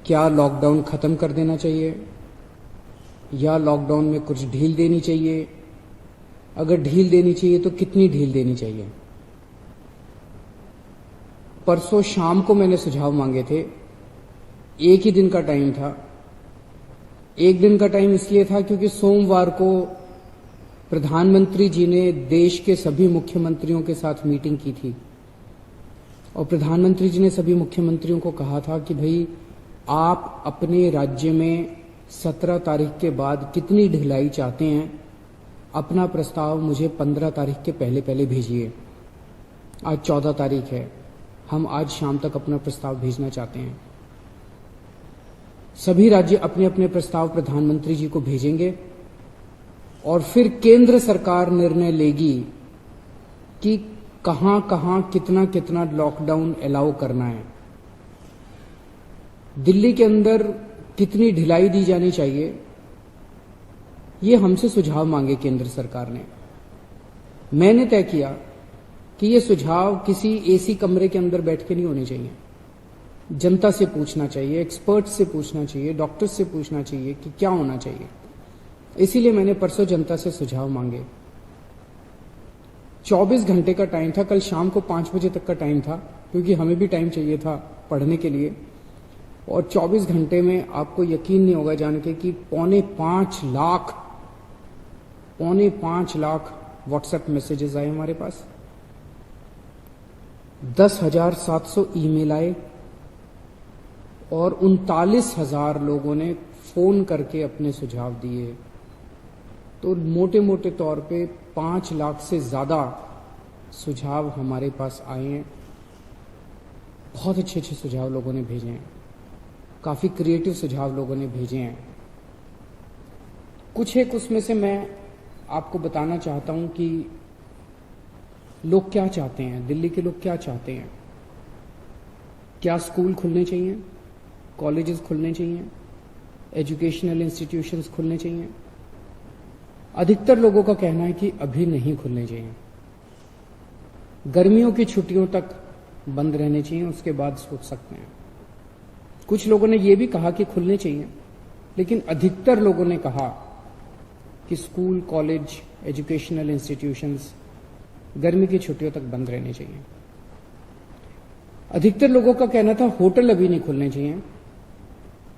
क्या लॉकडाउन खत्म कर देना चाहिए या लॉकडाउन में कुछ ढील देनी चाहिए? अगर ढील देनी चाहिए तो कितनी ढील देनी चाहिए? परसों शाम को मैंने सुझाव मांगे थे। एक ही दिन का टाइम था। एक दिन का टाइम इसलिए था क्योंकि सोमवार को प्रधानमंत्री जी ने देश के सभी मुख्यमंत्रियों के साथ मीटिंग की थी और प्रधानमंत्री जी ने सभी मुख्यमंत्रियों को कहा था कि भाई आप अपने राज्य में 17 तारीख के बाद कितनी ढिलाई चाहते हैं, अपना प्रस्ताव मुझे 15 तारीख के पहले पहले भेजिए। आज 14 तारीख है, हम आज शाम तक अपना प्रस्ताव भेजना चाहते हैं। सभी राज्य अपने अपने प्रस्ताव प्रधानमंत्री जी को भेजेंगे और फिर केंद्र सरकार निर्णय लेगी कि कहां कहां कितना कितना लॉकडाउन अलाउ करना है। दिल्ली के अंदर कितनी ढिलाई दी जानी चाहिए, ये हमसे सुझाव मांगे केंद्र सरकार ने। मैंने तय किया कि ये सुझाव किसी एसी कमरे के अंदर बैठ के नहीं होने चाहिए। जनता से पूछना चाहिए, एक्सपर्ट से पूछना चाहिए, डॉक्टर से पूछना चाहिए कि क्या होना चाहिए। इसीलिए मैंने परसों जनता से सुझाव मांगे। 24 घंटे का टाइम था, कल शाम को 5 बजे तक का टाइम था, क्योंकि हमें भी टाइम चाहिए था पढ़ने के लिए। और 24 घंटे में आपको यकीन नहीं होगा जान के कि 5.25 लाख व्हाट्सएप मैसेजेस आए हमारे पास, 10,700 ईमेल आए और 39,000 लोगों ने फोन करके अपने सुझाव दिए। तो मोटे मोटे तौर पे 5 लाख से ज्यादा सुझाव हमारे पास आए हैं। बहुत अच्छे अच्छे सुझाव लोगों ने भेजे हैं, काफी क्रिएटिव सुझाव लोगों ने भेजे हैं। कुछ एक उसमें से मैं आपको बताना चाहता हूं कि लोग क्या चाहते हैं, दिल्ली के लोग क्या चाहते हैं। क्या स्कूल खुलने चाहिए, कॉलेजेस खुलने चाहिए, एजुकेशनल इंस्टीट्यूशंस खुलने चाहिए? अधिकतर लोगों का कहना है कि अभी नहीं खुलने चाहिए, गर्मियों की छुट्टियों तक बंद रहने चाहिए, उसके बाद सोच सकते हैं। कुछ लोगों ने यह भी कहा कि खुलने चाहिए, लेकिन अधिकतर लोगों ने कहा कि स्कूल, कॉलेज, एजुकेशनल इंस्टीट्यूशंस गर्मी की छुट्टियों तक बंद रहने चाहिए। अधिकतर लोगों का कहना था होटल अभी नहीं खुलने चाहिए,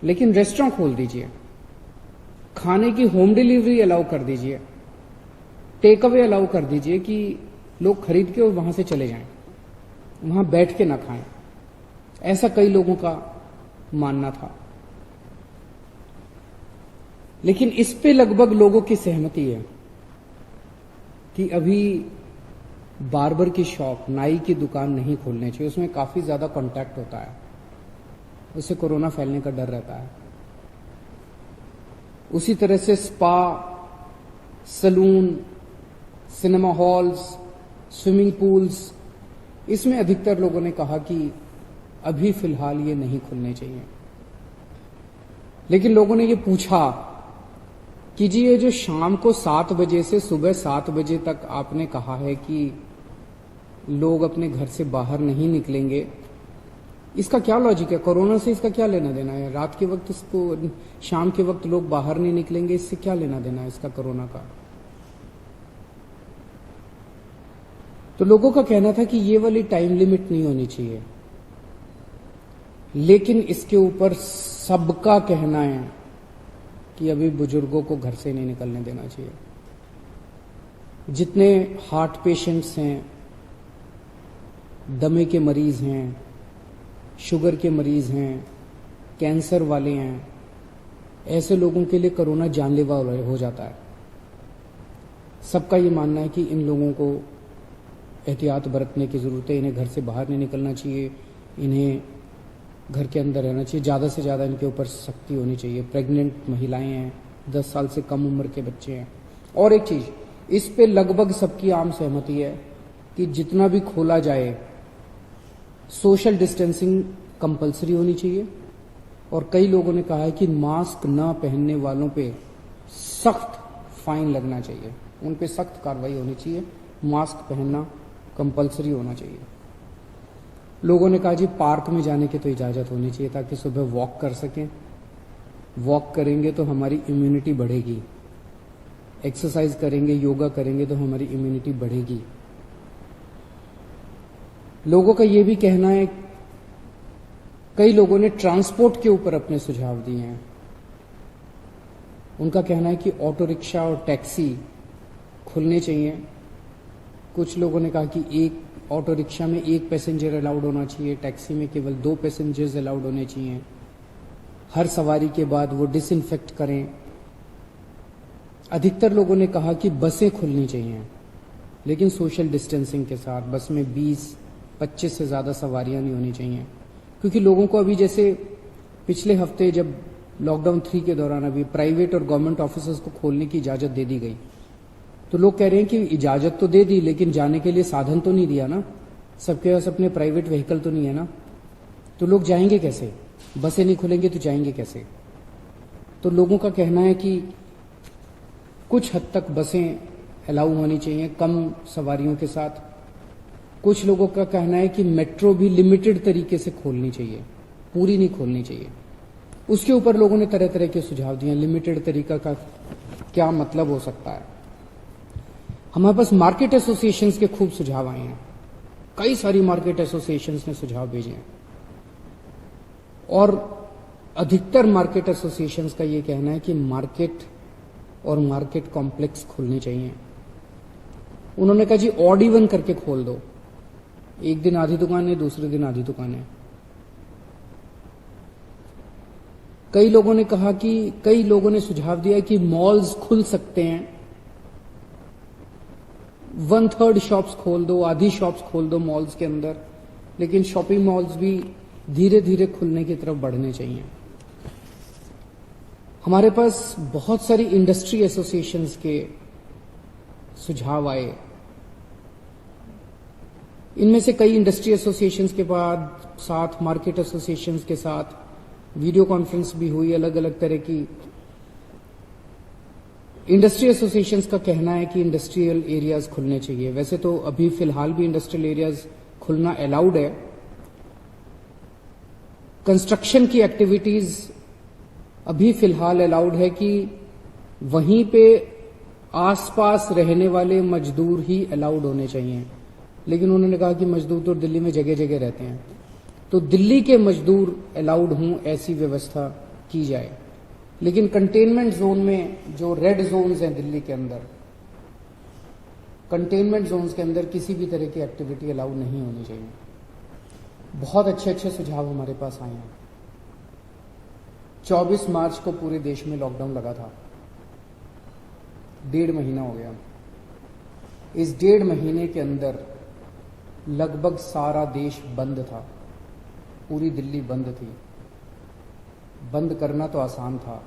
लेकिन रेस्टोरेंट खोल दीजिए, खाने की होम डिलीवरी अलाउ कर दीजिए, टेक अवे अलाउ कर दीजिए कि लोग खरीद के और वहां से चले जाएं, वहां बैठ के ना खाएं। ऐसा कई लोगों का मानना था, लेकिन इस पे लगभग लोगों की सहमति है कि अभी बार्बर की शॉप, नाई की दुकान नहीं खोलनी चाहिए। उसमें काफी ज्यादा कांटेक्ट होता है, उससे कोरोना फैलने का डर रहता है। उसी तरह से spa, salon, cinema halls, swimming pools, इसमें अधिकतर लोगों ने कहा कि अभी फिलहाल ये नहीं खुलने चाहिए। लेकिन लोगों ने ये पूछा कि जी ये जो शाम को 7 बजे से सुबह 7 बजे तक आपने कहा है कि लोग अपने घर से बाहर नहीं निकलेंगे, इसका क्या लॉजिक है? कोरोना से इसका क्या लेना देना है? रात के वक्त इसको, शाम के वक्त लोग बाहर नहीं निकलेंगे, इससे क्या लेना देना है इसका कोरोना का? तो लोगों का कहना था कि ये वाली टाइम लिमिट नहीं होनी चाहिए, लेकिन इसके ऊपर सबका कहना है कि अभी बुजुर्गों को घर से नहीं निकलने देना चाहिए। जितने हार्ट पेशेंट्स हैं, दमे के मरीज हैं, शुगर के मरीज हैं, कैंसर वाले हैं, ऐसे लोगों के लिए कोरोना जानलेवा हो जाता है। सबका ये मानना है कि इन लोगों को एहतियात बरतने की जरूरत है, इन्हें घर से बाहर नहीं निकलना चाहिए, इन्हें घर के अंदर रहना चाहिए, ज्यादा से ज्यादा इनके ऊपर सख्ती होनी चाहिए। प्रेग्नेंट महिलाएं हैं, 10 साल से कम उम्र के बच्चे हैं। और एक चीज, इस पे लगभग सबकी आम सहमति है कि जितना भी खोला जाए सोशल डिस्टेंसिंग कंपलसरी होनी चाहिए। और कई लोगों ने कहा है कि मास्क न पहनने वालों पे सख्त फाइन लगना चाहिए, उन पे सख्त कार्रवाई होनी चाहिए, मास्क पहनना कंपलसरी होना चाहिए। लोगों ने कहा जी पार्क में जाने की तो इजाज़त होनी चाहिए ताकि सुबह वॉक कर सकें। वॉक करेंगे तो हमारी इम्यूनिटी बढ़ेगी, एक्सरसाइज करेंगे, योगा करेंगे तो हमारी इम्यूनिटी बढ़ेगी। लोगों का ये भी कहना है, कई लोगों ने ट्रांसपोर्ट के ऊपर अपने सुझाव दिए हैं। उनका कहना है कि ऑटो रिक्शा और टैक्सी खुलने चाहिए। कुछ लोगों ने कहा कि एक ऑटो रिक्शा में 1 पैसेंजर अलाउड होना चाहिए, टैक्सी में केवल 2 पैसेंजर्स अलाउड होने चाहिए। हर सवारी के बाद वो डिसइंफेक्ट करें। अधिकतर लोगों ने कहा कि बसें खुलनी चाहिए, लेकिन सोशल डिस्टेंसिंग के साथ। बस में 20-25 से ज़्यादा सवारियां नहीं होनी चाहिए, क्योंकि लोगों को अभी जैसे पिछले हफ्ते जब लॉकडाउन 3 के दौरान अभी प्राइवेट और गवर्नमेंट ऑफिसर्स को खोलने की इजाज़त दे दी गई, तो लोग कह रहे हैं कि इजाज़त तो दे दी, लेकिन जाने के लिए साधन तो नहीं दिया ना, सबके पास अपने प्राइवेट व्हीकल तो नहीं है ना, तो लोग जाएंगे कैसे? बसें नहीं खुलेंगे तो जाएंगे कैसे? तो लोगों का कहना है कि कुछ हद तक बसें अलाउ होनी चाहिए कम सवारियों के साथ। कुछ लोगों का कहना है कि मेट्रो भी लिमिटेड तरीके से खोलनी चाहिए, पूरी नहीं खोलनी चाहिए। उसके ऊपर लोगों ने तरह तरह के सुझाव दिए। लिमिटेड तरीका का क्या मतलब हो सकता है? हमारे पास मार्केट एसोसिएशंस के खूब सुझाव आए हैं, कई सारी मार्केट एसोसिएशंस ने सुझाव भेजे हैं, और अधिकतर मार्केट एसोसिएशंस का ये कहना है कि मार्केट और मार्केट कॉम्प्लेक्स खुलने चाहिए। उन्होंने कहा जी ऑड इवन करके खोल दो, एक दिन आधी दुकानें, दूसरे दिन आधी दुकानें। कई लोगों ने कहा कि कई लोगों ने सुझाव दिया कि मॉल्स खुल सकते हैं, 1/3 शॉप्स खोल दो, आधी शॉप्स खोल दो मॉल्स के अंदर, लेकिन शॉपिंग मॉल्स भी धीरे धीरे खुलने की तरफ बढ़ने चाहिए। हमारे पास बहुत सारी इंडस्ट्री एसोसिएशंस के सुझाव आए। इनमें से कई इंडस्ट्री एसोसिएशंस के बाद साथ मार्केट एसोसिएशंस के साथ वीडियो कॉन्फ्रेंस भी हुई। अलग अलग तरह की इंडस्ट्री एसोसिएशंस का कहना है कि इंडस्ट्रियल एरियाज खुलने चाहिए। वैसे तो अभी फिलहाल भी इंडस्ट्रियल एरियाज खुलना अलाउड है। कंस्ट्रक्शन की एक्टिविटीज अभी फिलहाल अलाउड है कि वहीं पे आसपास रहने वाले मजदूर ही अलाउड होने चाहिए, लेकिन उन्होंने कहा कि मजदूर तो दिल्ली में जगह जगह रहते हैं, तो दिल्ली के मजदूर अलाउड हों ऐसी व्यवस्था की जाए। लेकिन कंटेनमेंट जोन में जो रेड जोन्स हैं दिल्ली के अंदर, कंटेनमेंट जोन्स के अंदर किसी भी तरह की एक्टिविटी अलाउड नहीं होनी चाहिए। बहुत अच्छे अच्छे सुझाव हमारे पास आए हैं। 24 मार्च को पूरे देश में लॉकडाउन लगा था, 1.5 महीना हो गया। इस 1.5 महीने के अंदर लगभग सारा देश बंद था, पूरी दिल्ली बंद थी। बंद करना तो आसान था,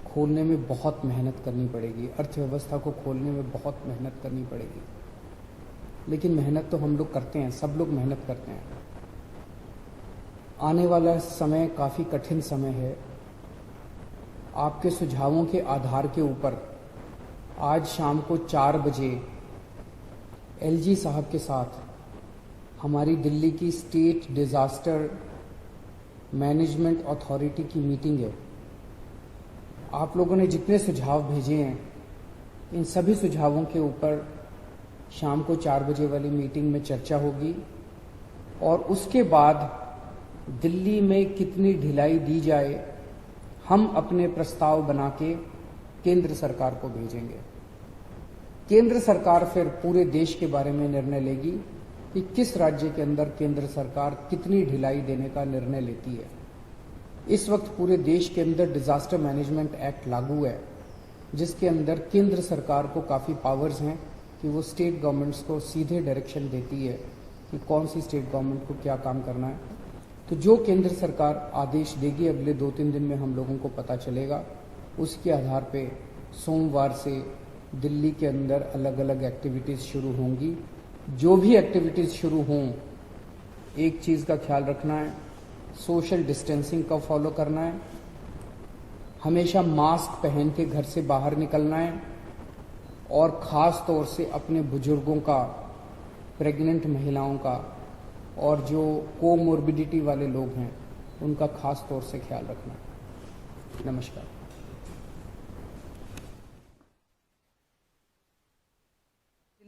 खोलने में बहुत मेहनत करनी पड़ेगी, अर्थव्यवस्था को खोलने में बहुत मेहनत करनी पड़ेगी। लेकिन मेहनत तो हम लोग करते हैं, सब लोग मेहनत करते हैं। आने वाला समय काफ़ी कठिन समय है। आपके सुझावों के आधार के ऊपर आज शाम को 4 बजे एलजी साहब के साथ हमारी दिल्ली की स्टेट डिजास्टर मैनेजमेंट अथॉरिटी की मीटिंग है। आप लोगों ने जितने सुझाव भेजे हैं, इन सभी सुझावों के ऊपर शाम को 4 बजे वाली मीटिंग में चर्चा होगी, और उसके बाद दिल्ली में कितनी ढिलाई दी जाए, हम अपने प्रस्ताव बना के केंद्र सरकार को भेजेंगे। केंद्र सरकार फिर पूरे देश के बारे में निर्णय लेगी कि किस राज्य के अंदर केंद्र सरकार कितनी ढिलाई देने का निर्णय लेती है। इस वक्त पूरे देश के अंदर डिजास्टर मैनेजमेंट एक्ट लागू है, जिसके अंदर केंद्र सरकार को काफ़ी पावर्स हैं कि वो स्टेट गवर्नमेंट्स को सीधे डायरेक्शन देती है कि कौन सी स्टेट गवर्नमेंट को क्या काम करना है। तो जो केंद्र सरकार आदेश देगी अगले 2-3 दिन में हम लोगों को पता चलेगा। उसके आधार पे सोमवार से दिल्ली के अंदर अलग अलग एक्टिविटीज़ शुरू होंगी। जो भी एक्टिविटीज़ शुरू हों, एक चीज़ का ख्याल रखना है, सोशल डिस्टेंसिंग का फॉलो करना है, हमेशा मास्क पहन के घर से बाहर निकलना है, और ख़ास तौर से अपने बुजुर्गों का, प्रेग्नेंट महिलाओं का और जो कोमोर्बिडिटी वाले लोग हैं उनका खास तौर से ख्याल रखना। नमस्कार।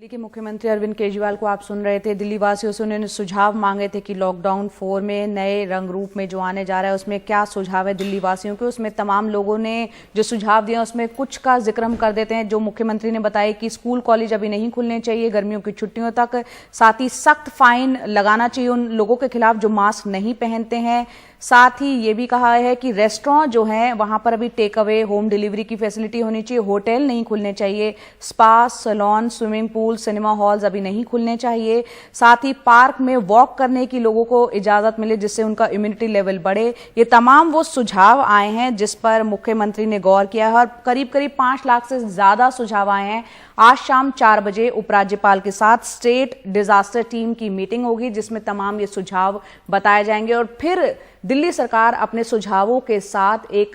दिल्ली के मुख्यमंत्री अरविंद केजरीवाल को आप सुन रहे थे। दिल्ली वासियों से उन्होंने सुझाव मांगे थे कि लॉकडाउन 4 में नए रंग रूप में जो आने जा रहा है उसमें क्या सुझाव है दिल्ली वासियों के। उसमें तमाम लोगों ने जो सुझाव दिए उसमें कुछ का जिक्र हम कर देते हैं। जो मुख्यमंत्री ने बताया कि स्कूल कॉलेज अभी नहीं खुलने चाहिए गर्मियों की छुट्टियों तक, साथ ही सख्त फाइन लगाना चाहिए उन लोगों के खिलाफ जो मास्क नहीं पहनते हैं। साथ ही ये भी कहा है कि रेस्टोरेंट जो हैं वहां पर अभी टेक अवे होम डिलीवरी की फैसिलिटी होनी चाहिए, होटल नहीं खुलने चाहिए, spa, salon, swimming pool, cinema halls अभी नहीं खुलने चाहिए। साथ ही पार्क में वॉक करने की लोगों को इजाजत मिले जिससे उनका इम्यूनिटी लेवल बढ़े। ये तमाम वो सुझाव आए हैं जिस पर मुख्यमंत्री ने गौर किया है और करीब करीब 5 लाख से ज्यादा सुझाव आए हैं। आज शाम 4 बजे उपराज्यपाल के साथ स्टेट डिजास्टर टीम की मीटिंग होगी जिसमें तमाम ये सुझाव बताए जाएंगे और फिर दिल्ली सरकार अपने सुझावों के साथ एक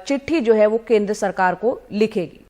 चिट्ठी जो है वो केंद्र सरकार को लिखेगी।